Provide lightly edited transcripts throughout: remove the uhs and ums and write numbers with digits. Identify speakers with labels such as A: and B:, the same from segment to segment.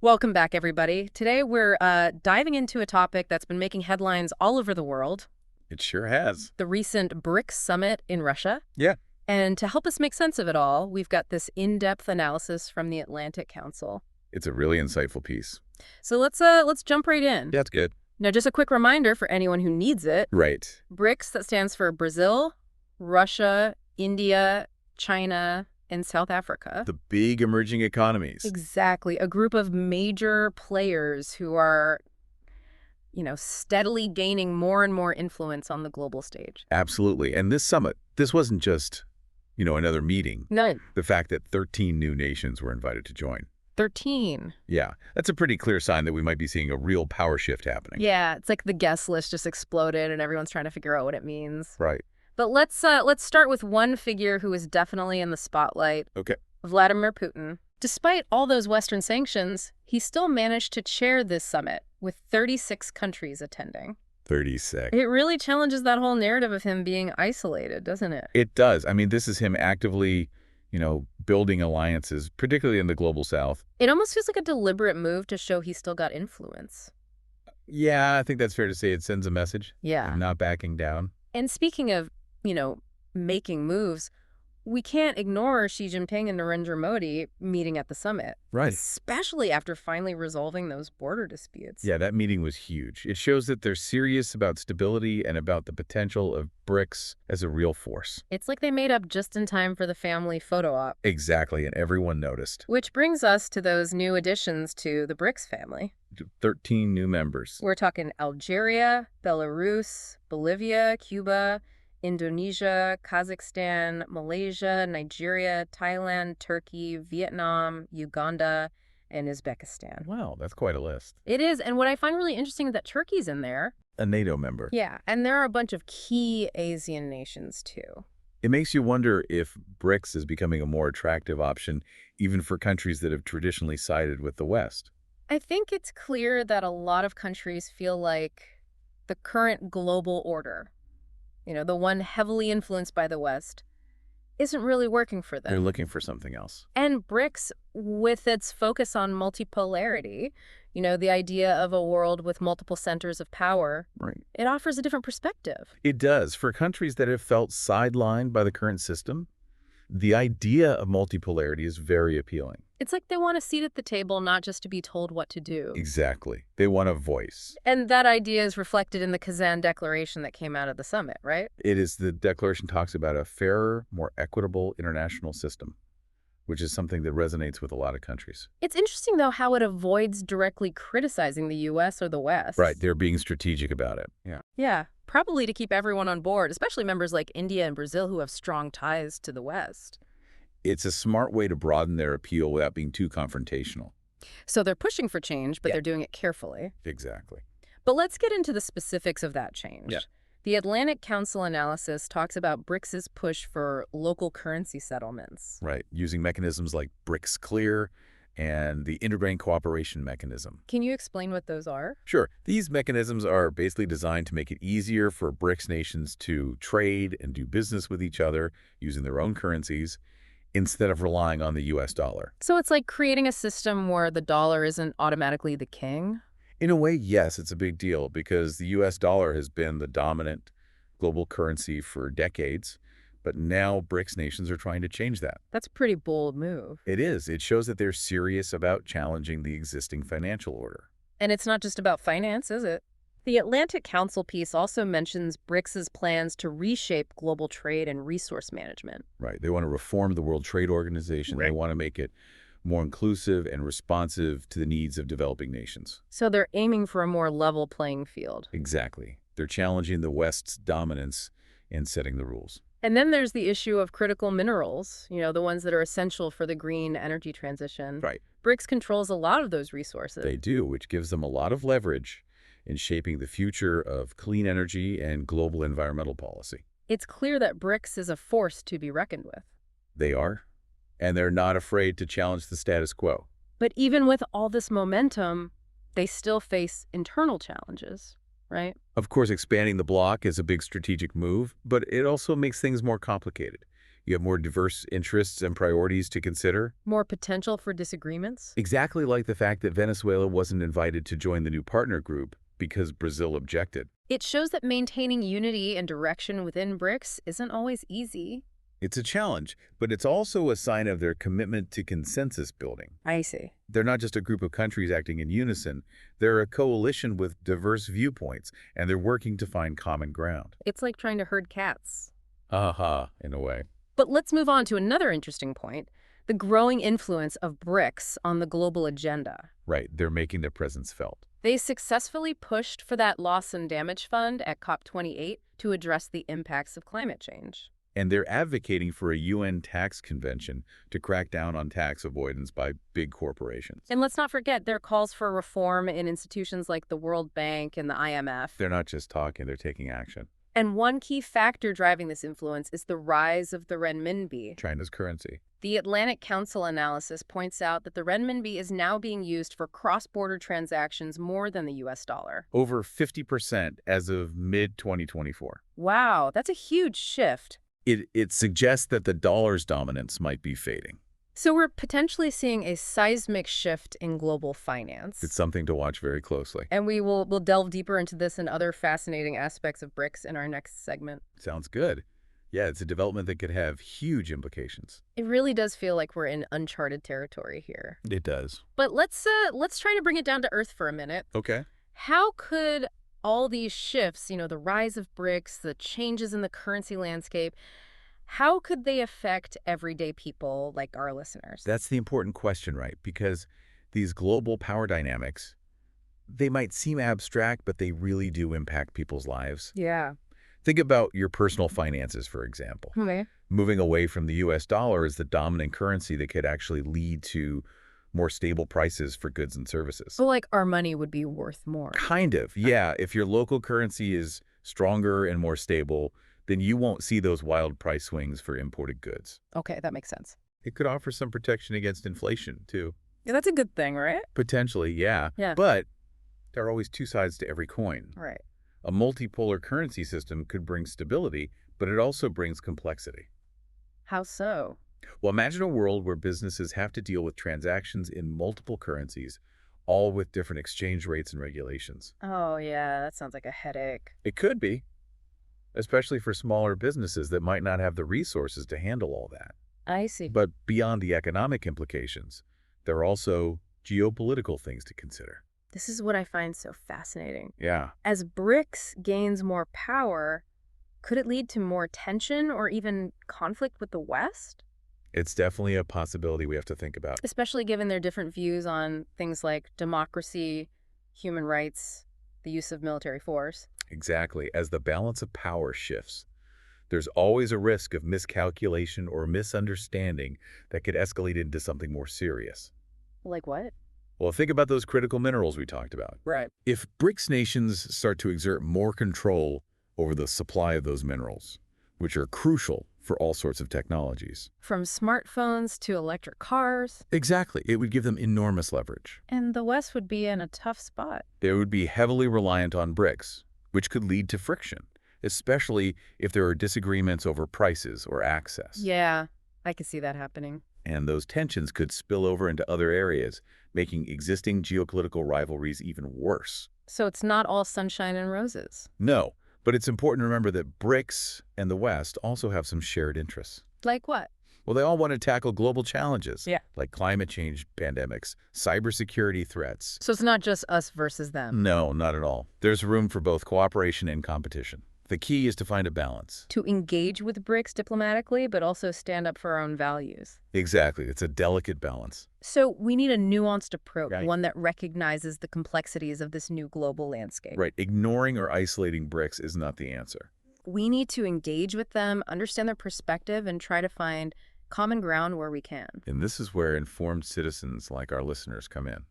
A: Welcome back, everybody. Today we're diving into a topic that's been making headlines all over the world,
B: It sure has.
A: the recent BRICS summit in Russia.
B: Yeah.
A: And to help us make sense of it all, we've got this in-depth analysis from the Atlantic Council.
B: It's a really insightful piece.
A: So let's jump right in.
B: Yeah, it's good.
A: Now, just a quick reminder for anyone who needs it.
B: Right.
A: BRICS, that stands for Brazil, Russia, India, China, and South Africa.
B: The big emerging economies.
A: Exactly. A group of major players who are, steadily gaining more and more influence on the global stage.
B: Absolutely. And this summit, this wasn't just, another meeting.
A: No.
B: The fact that 13 new nations were invited to join.
A: 13.
B: Yeah, that's a pretty clear sign that we might be seeing a real power shift happening.
A: Yeah, it's like the guest list just exploded and everyone's trying to figure out what it means.
B: Right.
A: But let's start with one figure who is definitely in the spotlight.
B: Okay.
A: Vladimir Putin. Despite all those Western sanctions, he still managed to chair this summit with 36 countries attending.
B: 36.
A: It really challenges that whole narrative of him being isolated, doesn't it?
B: It does. I mean, this is him actively, building alliances, particularly in the global south.
A: It almost feels like a deliberate move to show he's still got influence.
B: Yeah, I think that's fair to say. It sends a message.
A: Yeah.
B: Of not backing down.
A: And speaking of, making moves, we can't ignore Xi Jinping and Narendra Modi meeting at the summit.
B: Right.
A: Especially after finally resolving those border disputes.
B: Yeah, that meeting was huge. It shows that they're serious about stability and about the potential of BRICS as a real force.
A: It's like they made up just in time for the family photo op.
B: Exactly, and everyone noticed.
A: Which brings us to those new additions to the BRICS family.
B: 13 new members.
A: We're talking Algeria, Belarus, Bolivia, Cuba, Indonesia, Kazakhstan, Malaysia, Nigeria, Thailand, Turkey, Vietnam, Uganda, and Uzbekistan.
B: Wow, that's quite a list.
A: It is, and what I find really interesting is that Turkey's in there.
B: A NATO member.
A: Yeah, and there are a bunch of key Asian nations, too.
B: It makes you wonder if BRICS is becoming a more attractive option even for countries that have traditionally sided with the West.
A: I think it's clear that a lot of countries feel like the current global order, the one heavily influenced by the West, isn't really working for them.
B: They're looking for something else.
A: And BRICS, with its focus on multipolarity, the idea of a world with multiple centers of power,
B: Right.
A: it offers a different perspective.
B: It does. For countries that have felt sidelined by the current system, the idea of multipolarity is very appealing.
A: It's like they want a seat at the table, not just to be told what to do.
B: Exactly. They want a voice.
A: And that idea is reflected in the Kazan Declaration that came out of the summit, right?
B: It is, the declaration talks about a fairer, more equitable international system, which is something that resonates with a lot of countries.
A: It's interesting, though, how it avoids directly criticizing the U.S. or the West.
B: Right. They're being strategic about it. Yeah.
A: Yeah, probably to keep everyone on board, especially members like India and Brazil who have strong ties to the West.
B: It's a smart way to broaden their appeal without being too confrontational.
A: So they're pushing for change, but
B: Yeah.
A: they're doing it carefully.
B: Exactly.
A: But let's get into the specifics of that change.
B: Yeah.
A: The Atlantic Council analysis talks about BRICS's push for local currency settlements.
B: Right. Using mechanisms like BRICS Clear and the Interbank Cooperation Mechanism.
A: Can you explain what those are?
B: Sure. These mechanisms are basically designed to make it easier for BRICS nations to trade and do business with each other using their own currencies instead of relying on the U.S. dollar.
A: So it's like creating a system where the dollar isn't automatically the king?
B: In a way, yes, it's a big deal because the U.S. dollar has been the dominant global currency for decades, but now BRICS nations are trying to change that.
A: That's a pretty bold move.
B: It is. It shows that they're serious about challenging the existing financial order.
A: And it's not just about finance, is it? The Atlantic Council piece also mentions BRICS's plans to reshape global trade and resource management.
B: Right. They want to reform the World Trade Organization.
A: Right.
B: They want to make it more inclusive and responsive to the needs of developing nations.
A: So they're aiming for a more level playing field.
B: Exactly. They're challenging the West's dominance and setting the rules.
A: And then there's the issue of critical minerals, the ones that are essential for the green energy transition.
B: Right.
A: BRICS controls a lot of those resources.
B: They do, which gives them a lot of leverage in shaping the future of clean energy and global environmental policy.
A: It's clear that BRICS is a force to be reckoned with.
B: They are, and they're not afraid to challenge the status quo.
A: But even with all this momentum, they still face internal challenges, right?
B: Of course, expanding the bloc is a big strategic move, but it also makes things more complicated. You have more diverse interests and priorities to consider.
A: More potential for disagreements?
B: Exactly like the fact that Venezuela wasn't invited to join the new partner group because Brazil objected.
A: It shows that maintaining unity and direction within BRICS isn't always easy.
B: It's a challenge, but it's also a sign of their commitment to consensus building.
A: I see.
B: They're not just a group of countries acting in unison. They're a coalition with diverse viewpoints, and they're working to find common ground.
A: It's like trying to herd cats.
B: Aha, in a way.
A: But let's move on to another interesting point, the growing influence of BRICS on the global agenda.
B: Right, they're making their presence felt.
A: They successfully pushed for that loss and damage fund at COP28 to address the impacts of climate change.
B: And they're advocating for a UN tax convention to crack down on tax avoidance by big corporations.
A: And let's not forget their calls for reform in institutions like the World Bank and the IMF.
B: They're not just talking, they're taking action.
A: And one key factor driving this influence is the rise of the renminbi.
B: China's currency.
A: The Atlantic Council analysis points out that the renminbi is now being used for cross-border transactions more than the US dollar.
B: Over 50% as of mid-2024.
A: Wow, that's a huge shift.
B: It suggests that the dollar's dominance might be fading.
A: So we're potentially seeing a seismic shift in global finance.
B: It's something to watch very closely.
A: And we'll delve deeper into this and other fascinating aspects of BRICS in our next segment.
B: Sounds good. Yeah, it's a development that could have huge implications.
A: It really does feel like we're in uncharted territory here.
B: It does.
A: But let's try to bring it down to earth for a minute.
B: Okay.
A: How could all these shifts, the rise of BRICS, the changes in the currency landscape, how could they affect everyday people like our listeners?
B: That's the important question, right? Because these global power dynamics, they might seem abstract, but they really do impact people's lives.
A: Yeah.
B: Think about your personal finances, for example.
A: Okay.
B: Moving away from the US dollar as the dominant currency that could actually lead to more stable prices for goods and services.
A: So like our money would be worth more.
B: Kind of, yeah. If your local currency is stronger and more stable, then you won't see those wild price swings for imported goods.
A: Okay, that makes sense.
B: It could offer some protection against inflation, too.
A: Yeah, that's a good thing, right?
B: Potentially, yeah.
A: Yeah.
B: But there are always two sides to every coin.
A: Right.
B: A multipolar currency system could bring stability, but it also brings complexity.
A: How so?
B: Well, imagine a world where businesses have to deal with transactions in multiple currencies, all with different exchange rates and regulations.
A: Oh, yeah, that sounds like a headache.
B: It could be, especially for smaller businesses that might not have the resources to handle all that.
A: I see.
B: But beyond the economic implications, there are also geopolitical things to consider.
A: This is what I find so fascinating.
B: Yeah.
A: As BRICS gains more power, could it lead to more tension or even conflict with the West?
B: It's definitely a possibility we have to think about.
A: Especially given their different views on things like democracy, human rights, the use of military force.
B: Exactly. As the balance of power shifts, there's always a risk of miscalculation or misunderstanding that could escalate into something more serious.
A: Like what?
B: Well, think about those critical minerals we talked about.
A: Right.
B: If BRICS nations start to exert more control over the supply of those minerals, which are crucial for all sorts of technologies.
A: From smartphones to electric cars.
B: Exactly. It would give them enormous leverage.
A: And the West would be in a tough spot.
B: They would be heavily reliant on BRICS, which could lead to friction, especially if there are disagreements over prices or access.
A: Yeah, I could see that happening.
B: And those tensions could spill over into other areas, making existing geopolitical rivalries even worse.
A: So it's not all sunshine and roses.
B: No, but it's important to remember that BRICS and the West also have some shared interests.
A: Like what?
B: Well, they all want to tackle global challenges,
A: Yeah.
B: like climate change pandemics, cybersecurity threats.
A: So it's not just us versus them.
B: No, not at all. There's room for both cooperation and competition. The key is to find a balance.
A: To engage with BRICS diplomatically, but also stand up for our own values.
B: Exactly. It's a delicate balance.
A: So we need a nuanced approach,
B: Right.
A: one that recognizes the complexities of this new global landscape.
B: Right. Ignoring or isolating BRICS is not the answer.
A: We need to engage with them, understand their perspective, and try to find common ground where we can.
B: And this is where informed citizens like our listeners come in.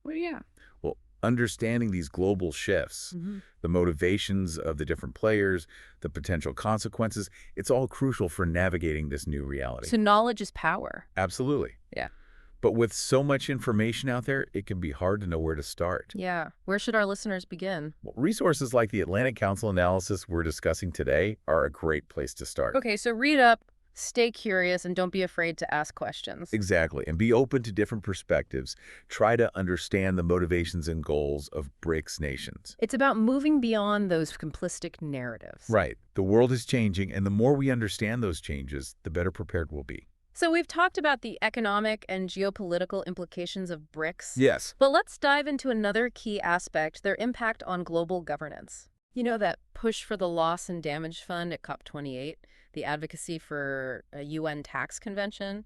A: Well, yeah.
B: Well, understanding these global shifts, the motivations of the different players, the potential consequences, it's all crucial for navigating this new reality.
A: So knowledge is power.
B: Absolutely.
A: Yeah.
B: But with so much information out there, it can be hard to know where to start.
A: Yeah. Where should our listeners begin?
B: Well, resources like the Atlantic Council analysis we're discussing today are a great place to start.
A: Okay, so read up Stay curious and don't be afraid to ask questions.
B: Exactly. And be open to different perspectives. Try to understand the motivations and goals of BRICS nations.
A: It's about moving beyond those simplistic narratives.
B: Right. The world is changing, and the more we understand those changes, the better prepared we'll be.
A: So we've talked about the economic and geopolitical implications of BRICS,
B: Yes.
A: but let's dive into another key aspect, their impact on global governance. You know, that push for the loss and damage fund at COP28, the advocacy for a UN tax convention,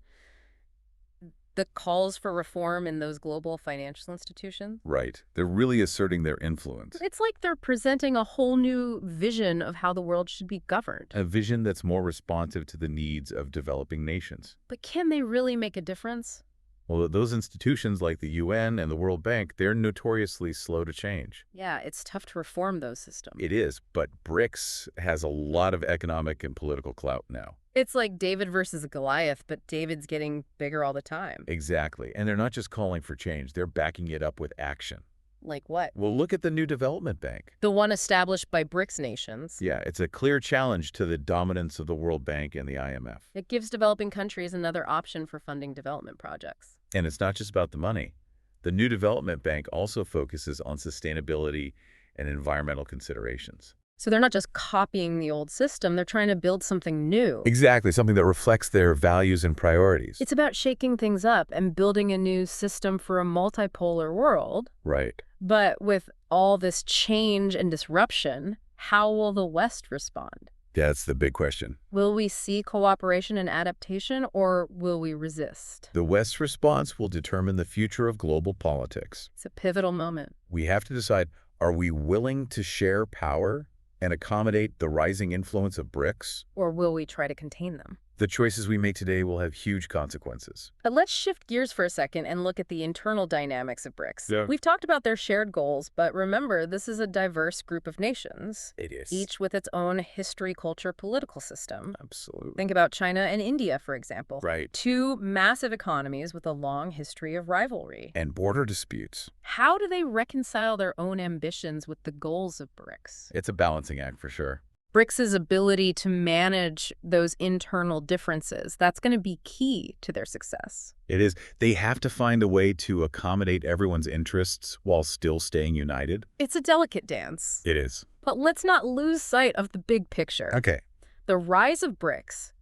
A: the calls for reform in those global financial institutions.
B: Right. They're really asserting their influence.
A: It's like they're presenting a whole new vision of how the world should be governed.
B: A vision that's more responsive to the needs of developing nations.
A: But can they really make a difference?
B: Well, those institutions like the UN and the World Bank, they're notoriously slow to change.
A: Yeah, it's tough to reform those systems.
B: It is, but BRICS has a lot of economic and political clout now.
A: It's like David versus Goliath, but David's getting bigger all the time.
B: Exactly. And they're not just calling for change, they're backing it up with action.
A: Like what?
B: Well, look at the new development bank.
A: The one established by BRICS nations.
B: Yeah, it's a clear challenge to the dominance of the World Bank and the IMF.
A: It gives developing countries another option for funding development projects.
B: And it's not just about the money. The new development bank also focuses on sustainability and environmental considerations.
A: So they're not just copying the old system, they're trying to build something new.
B: Exactly, something that reflects their values and priorities.
A: It's about shaking things up and building a new system for a multipolar world.
B: Right.
A: But with all this change and disruption, how will the West respond?
B: That's the big question.
A: Will we see cooperation and adaptation, or will we resist?
B: The West's response will determine the future of global politics.
A: It's a pivotal moment.
B: We have to decide, are we willing to share power and accommodate the rising influence of BRICS?
A: Or will we try to contain them?
B: The choices we make today will have huge consequences.
A: But let's shift gears for a second and look at the internal dynamics of BRICS.
B: Yeah.
A: We've talked about their shared goals, but remember, this is a diverse group of nations,
B: It is.
A: each with its own history, culture, political system.
B: Absolutely.
A: Think about China and India, for example.
B: Right.
A: Two massive economies with a long history of rivalry.
B: And border disputes.
A: How do they reconcile their own ambitions with the goals of BRICS?
B: It's a balancing act for sure.
A: BRICS' ability to manage those internal differences, that's going to be key to their success.
B: It is. They have to find a way to accommodate everyone's interests while still staying united.
A: It's a delicate dance.
B: It is.
A: But let's not lose sight of the big picture.
B: Okay.
A: The rise of BRICS,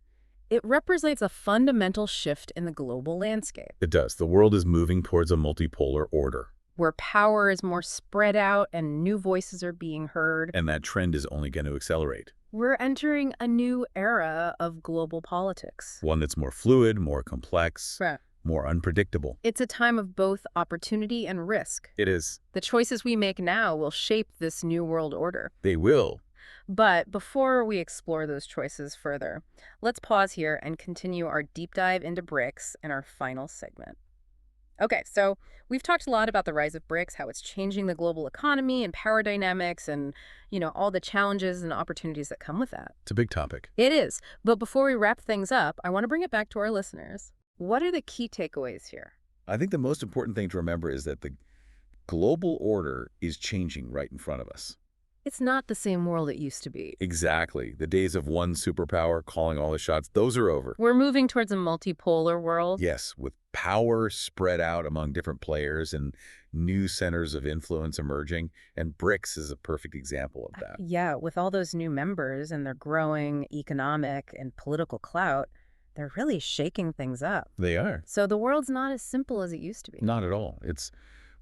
A: it represents a fundamental shift in the global landscape,
B: It does. The world is moving towards a multipolar order.
A: where power is more spread out and new voices are being heard.
B: And that trend is only going to accelerate.
A: We're entering a new era of global politics.
B: One that's more fluid, more complex,
A: Right.
B: more unpredictable.
A: It's a time of both opportunity and risk.
B: It is.
A: The choices we make now will shape this new world order.
B: They will.
A: But before we explore those choices further, let's pause here and continue our deep dive into BRICS in our final segment. Okay, so we've talked a lot about the rise of BRICS, how it's changing the global economy and power dynamics and, all the challenges and opportunities that come with that.
B: It's a big topic.
A: It is. But before we wrap things up, I want to bring it back to our listeners. What are the key takeaways here?
B: I think the most important thing to remember is that the global order is changing right in front of us.
A: It's not the same world it used to be.
B: Exactly. The days of one superpower calling all the shots, those are over.
A: We're moving towards a multipolar world.
B: Yes, with power spread out among different players and new centers of influence emerging, and BRICS is a perfect example of that.
A: Yeah, with all those new members and their growing economic and political clout, they're really shaking things up.
B: They are.
A: So the world's not as simple as it used to be.
B: Not at all. It's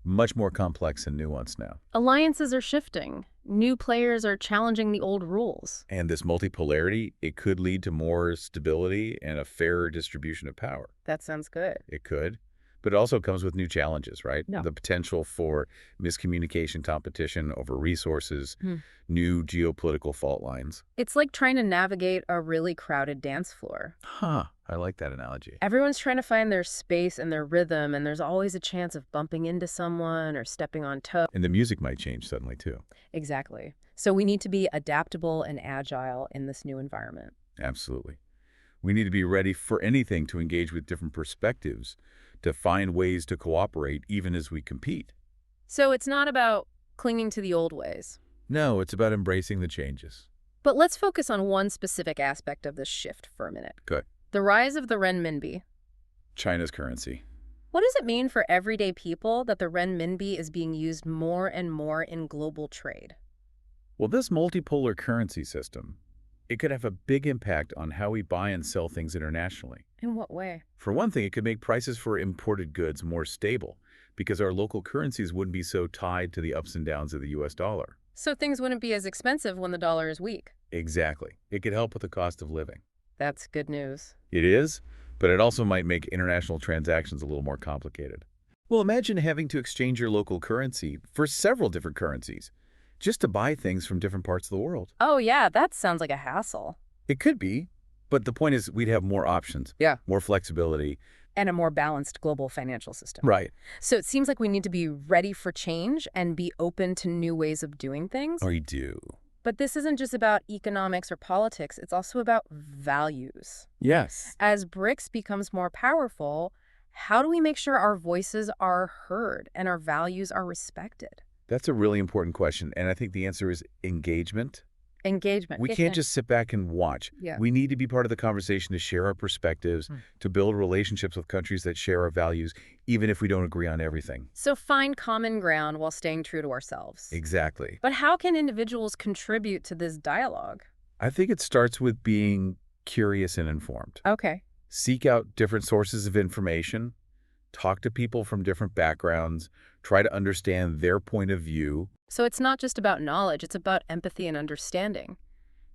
B: much more complex and nuanced now.
A: Alliances are shifting. New players are challenging the old rules.
B: And this multipolarity, it could lead to more stability and a fairer distribution of power.
A: That sounds good.
B: It could. But it also comes with new challenges, right?
A: No.
B: The potential for miscommunication, competition over resources,
A: Hmm.
B: new geopolitical fault lines.
A: It's like trying to navigate a really crowded dance floor.
B: Huh. I like that analogy.
A: Everyone's trying to find their space and their rhythm, and there's always a chance of bumping into someone or stepping on toes.
B: And the music might change suddenly, too.
A: Exactly. So we need to be adaptable and agile in this new environment.
B: Absolutely. We need to be ready for anything to engage with different perspectives, to find ways to cooperate even as we compete.
A: So it's not about clinging to the old ways.
B: No, it's about embracing the changes.
A: But let's focus on one specific aspect of this shift for a minute.
B: Good.
A: The rise of the renminbi.
B: China's currency.
A: What does it mean for everyday people that the renminbi is being used more and more in global trade?
B: Well, this multipolar currency system, it could have a big impact on how we buy and sell things internationally.
A: In what way?
B: For one thing, it could make prices for imported goods more stable because our local currencies wouldn't be so tied to the ups and downs of the US dollar.
A: So things wouldn't be as expensive when the dollar is weak.
B: Exactly. It could help with the cost of living.
A: That's good news.
B: It is, but it also might make international transactions a little more complicated. Well, imagine having to exchange your local currency for several different currencies just to buy things from different parts of the world.
A: Oh, yeah, that sounds like a hassle.
B: It could be, but the point is we'd have more options.
A: Yeah.
B: More flexibility.
A: And a more balanced global financial system.
B: Right.
A: So it seems like we need to be ready for change and be open to new ways of doing things.
B: Or you do.
A: But this isn't just about economics or politics. It's also about values.
B: Yes.
A: As BRICS becomes more powerful, how do we make sure our voices are heard and our values are respected?
B: That's a really important question, and I think the answer is engagement.
A: Engagement.
B: We can't just sit back and watch.
A: Yeah.
B: We need to be part of the conversation to share our perspectives, to build relationships with countries that share our values, even if we don't agree on everything.
A: So find common ground while staying true to ourselves.
B: Exactly.
A: But how can individuals contribute to this dialogue?
B: I think it starts with being curious and informed.
A: Okay.
B: Seek out different sources of information, talk to people from different backgrounds, try to understand their point of view.
A: So it's not just about knowledge, it's about empathy and understanding.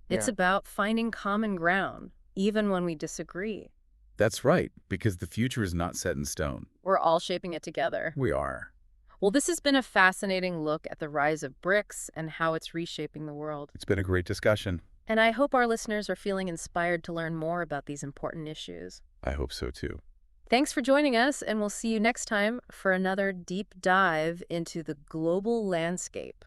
A: It's about finding common ground, even when we disagree.
B: That's right, because the future is not set in stone.
A: We're all shaping it together.
B: We are.
A: Well, this has been a fascinating look at the rise of BRICS and how it's reshaping the world.
B: It's been a great discussion.
A: And I hope our listeners are feeling inspired to learn more about these important issues.
B: I hope so too.
A: Thanks for joining us, and we'll see you next time for another deep dive into the global landscape.